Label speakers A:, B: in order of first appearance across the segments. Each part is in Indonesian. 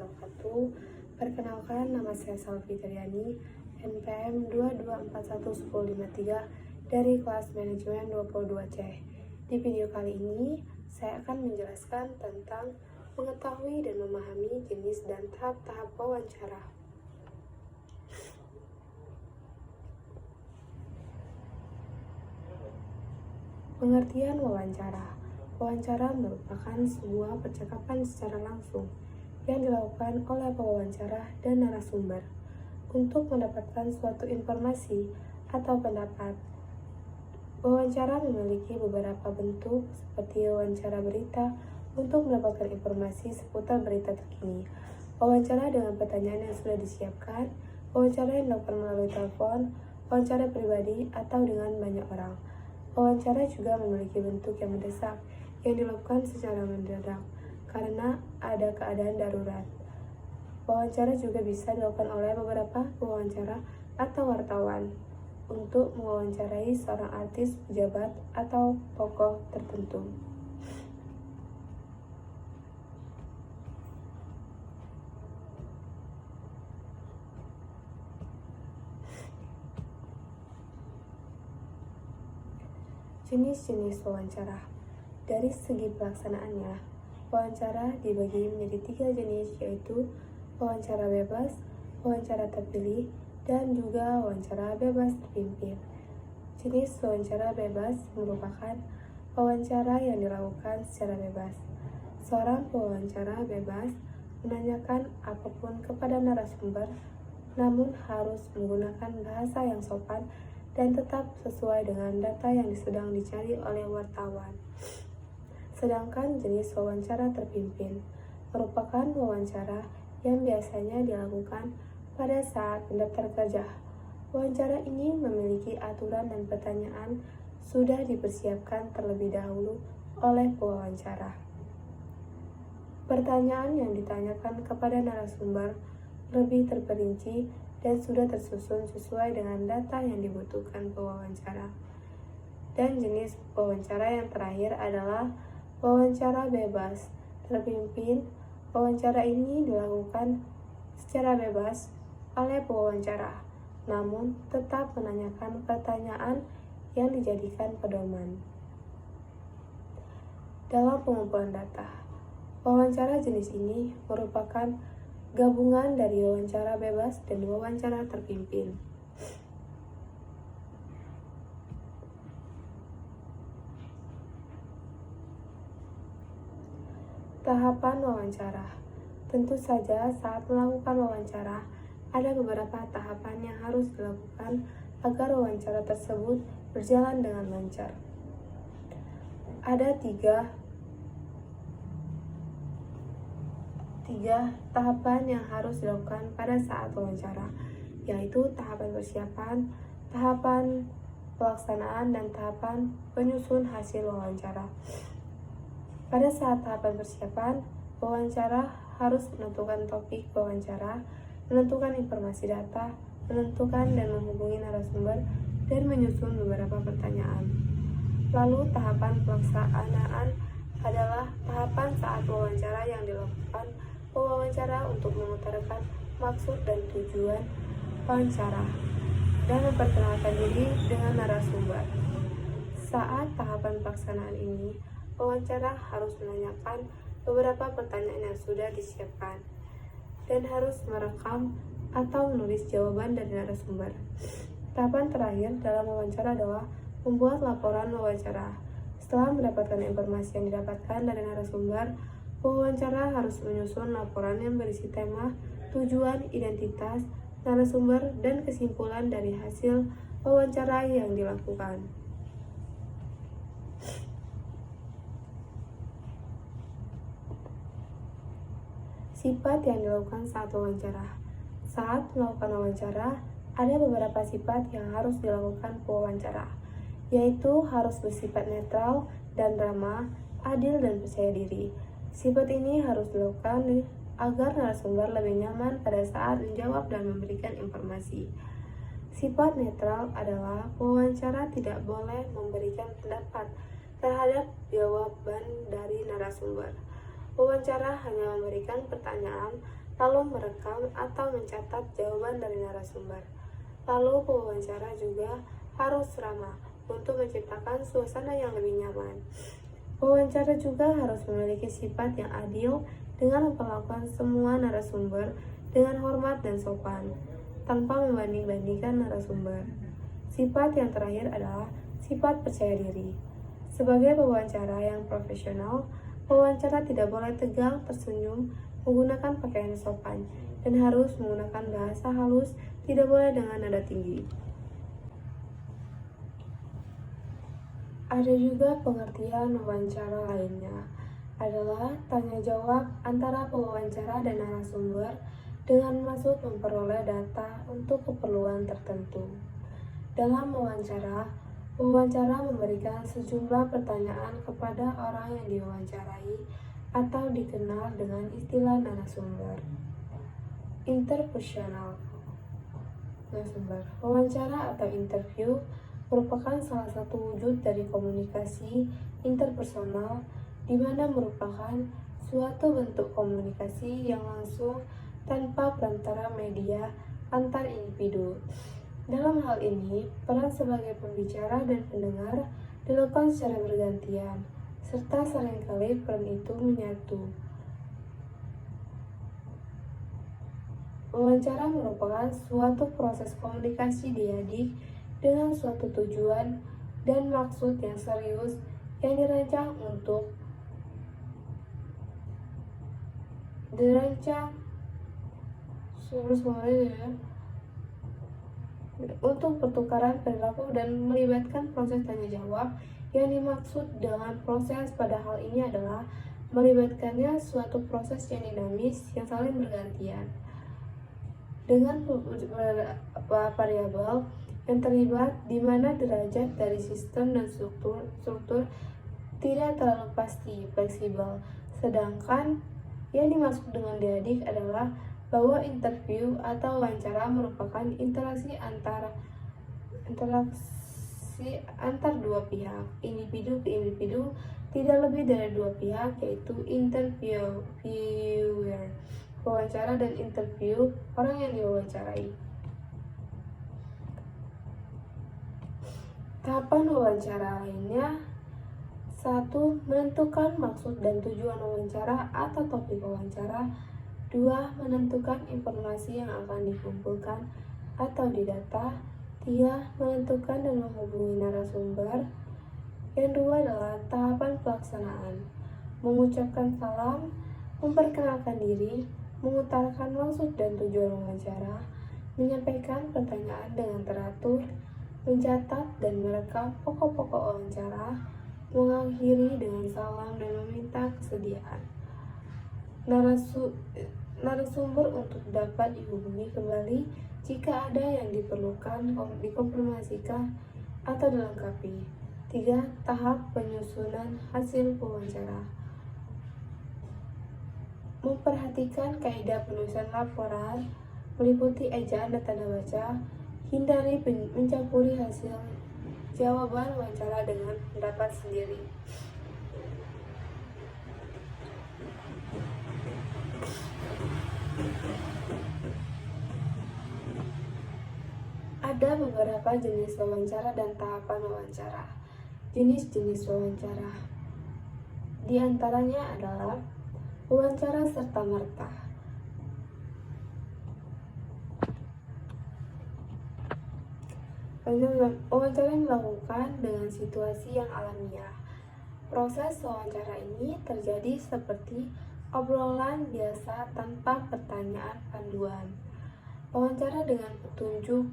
A: wabarakatuh. Perkenalkan, nama saya Salvi Triani, NPM 22411053 dari kelas manajemen 22C. Di video kali ini, saya akan menjelaskan tentang mengetahui dan memahami jenis dan tahap-tahap wawancara. Pengertian wawancara. Wawancara merupakan sebuah percakapan secara langsung yang dilakukan oleh pewawancara dan narasumber untuk mendapatkan suatu informasi atau pendapat. Wawancara memiliki beberapa bentuk seperti wawancara berita untuk mendapatkan informasi seputar berita terkini, wawancara dengan pertanyaan yang sudah disiapkan, wawancara yang dilakukan melalui telepon, wawancara pribadi atau dengan banyak orang. Wawancara juga memiliki bentuk yang mendesak, yang dilakukan secara mendadak karena ada keadaan darurat. Wawancara juga bisa dilakukan oleh beberapa pewawancara atau wartawan untuk mewawancarai seorang artis, pejabat, atau tokoh tertentu. Jenis-jenis wawancara. Dari segi pelaksanaannya, wawancara dibagi menjadi 3 jenis, yaitu wawancara bebas, wawancara terpilih, dan juga wawancara bebas terpimpin. Jenis wawancara bebas merupakan wawancara yang dilakukan secara bebas. Seorang pewawancara bebas menanyakan apapun kepada narasumber, namun harus menggunakan bahasa yang sopan dan tetap sesuai dengan data yang sedang dicari oleh wartawan. Sedangkan jenis wawancara terpimpin merupakan wawancara yang biasanya dilakukan pada saat mendaftar kerja. Wawancara ini memiliki aturan dan pertanyaan sudah dipersiapkan terlebih dahulu oleh pewawancara. Pertanyaan yang ditanyakan kepada narasumber lebih terperinci dan sudah tersusun sesuai dengan data yang dibutuhkan pewawancara. Dan jenis wawancara yang terakhir adalah wawancara bebas terpimpin. Wawancara ini dilakukan secara bebas oleh pewawancara, namun tetap menanyakan pertanyaan yang dijadikan pedoman. Dalam pengumpulan data, wawancara jenis ini merupakan gabungan dari wawancara bebas dan wawancara terpimpin. Tahapan wawancara. Tentu saja saat melakukan wawancara, ada beberapa tahapan yang harus dilakukan agar wawancara tersebut berjalan dengan lancar. Ada tiga tahapan yang harus dilakukan pada saat wawancara, yaitu tahapan persiapan, tahapan pelaksanaan, dan tahapan penyusun hasil wawancara. Pada saat tahapan persiapan, wawancara harus menentukan topik wawancara, menentukan informasi data, menentukan dan menghubungi narasumber, dan menyusun beberapa pertanyaan. Lalu tahapan pelaksanaan adalah tahapan saat wawancara yang dilakukan pewawancara untuk mengutarakan maksud dan tujuan wawancara dan memperkenalkan diri dengan narasumber. Saat tahapan pelaksanaan ini, wawancara harus menanyakan beberapa pertanyaan yang sudah disiapkan dan harus merekam atau menulis jawaban dari narasumber. Tahapan terakhir dalam wawancara adalah membuat laporan wawancara. Setelah mendapatkan informasi yang didapatkan dari narasumber, pewawancara harus menyusun laporan yang berisi tema, tujuan, identitas, narasumber, dan kesimpulan dari hasil wawancara yang dilakukan. Sifat yang dilakukan saat wawancara. Saat melakukan wawancara, ada beberapa sifat yang harus dilakukan pewawancara, yaitu harus bersifat netral dan ramah, adil, dan percaya diri. Sifat ini harus dilakukan agar narasumber lebih nyaman pada saat menjawab dan memberikan informasi. Sifat netral adalah pewawancara tidak boleh memberikan pendapat terhadap jawaban dari narasumber. Wawancara hanya memberikan pertanyaan lalu merekam atau mencatat jawaban dari narasumber. Lalu pewawancara juga harus ramah untuk menciptakan suasana yang lebih nyaman. Pewawancara juga harus memiliki sifat yang adil dengan memperlakukan semua narasumber dengan hormat dan sopan, tanpa membanding-bandingkan narasumber. Sifat yang terakhir adalah sifat percaya diri. Sebagai pewawancara yang profesional, pewawancara tidak boleh tegang, tersenyum, menggunakan pakaian sopan, dan harus menggunakan bahasa halus, tidak boleh dengan nada tinggi. Ada juga pengertian wawancara lainnya, adalah tanya jawab antara pewawancara dan narasumber dengan maksud memperoleh data untuk keperluan tertentu. Dalam wawancara, pewawancara memberikan sejumlah pertanyaan kepada orang yang diwawancarai atau dikenal dengan istilah narasumber. Interpersonal narasumber. Wawancara atau interview merupakan salah satu wujud dari komunikasi interpersonal, di mana merupakan suatu bentuk komunikasi yang langsung tanpa perantara media antar individu. Dalam hal ini, peran sebagai pembicara dan pendengar dilakukan secara bergantian, serta seringkali peran itu menyatu. Wawancara merupakan suatu proses komunikasi diadik dengan suatu tujuan dan maksud yang serius yang dirancang untuk pertukaran perilaku dan melibatkan proses tanya jawab. Yang dimaksud dengan proses pada hal ini adalah melibatkannya suatu proses yang dinamis yang saling bergantian dengan variabel yang terlibat, di mana derajat dari sistem dan struktur tidak terlalu pasti, fleksibel. Sedangkan yang dimaksud dengan diadik adalah bahwa interview atau wawancara merupakan interaksi antar dua pihak, individu ke individu, tidak lebih dari dua pihak, yaitu interviewer, wawancara, dan interview, orang yang diwawancarai. Tahapan wawancara lainnya: 1. Menentukan maksud dan tujuan wawancara atau topik wawancara. 2. Menentukan informasi yang akan dikumpulkan atau didata. 3. Menentukan dan menghubungi narasumber. Yang kedua adalah tahapan pelaksanaan: mengucapkan salam, memperkenalkan diri, mengutarakan maksud dan tujuan wawancara, menyampaikan pertanyaan dengan teratur, mencatat dan merekam pokok-pokok wawancara, mengakhiri dengan salam dan meminta kesediaan narasumber untuk dapat dihubungi kembali jika ada yang diperlukan, dikonfirmasikan atau dilengkapi. 3. Tahap penyusunan hasil wawancara: memperhatikan kaidah penulisan laporan, meliputi ejaan dan tanda baca, hindari mencampuri hasil jawaban wawancara dengan pendapat sendiri. Ada beberapa jenis wawancara dan tahapan wawancara. Jenis-jenis wawancara di antaranya adalah wawancara serta-merta. Wawancara yang dilakukan dengan situasi yang alamiah. Proses wawancara ini terjadi seperti obrolan biasa tanpa pertanyaan panduan. Wawancara dengan petunjuk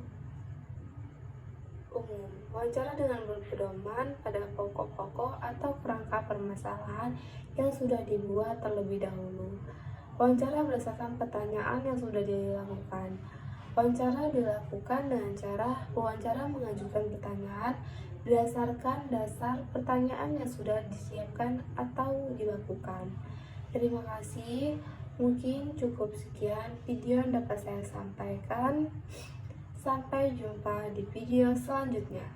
A: umum. Wawancara dengan berpedoman pada pokok-pokok atau kerangka permasalahan yang sudah dibuat terlebih dahulu. Wawancara berdasarkan pertanyaan yang sudah dilakukan. Wawancara dilakukan dengan cara pewawancara mengajukan pertanyaan berdasarkan dasar pertanyaan yang sudah disiapkan atau dilakukan. Terima kasih. Mungkin cukup sekian video yang dapat saya sampaikan. Sampai jumpa di video selanjutnya.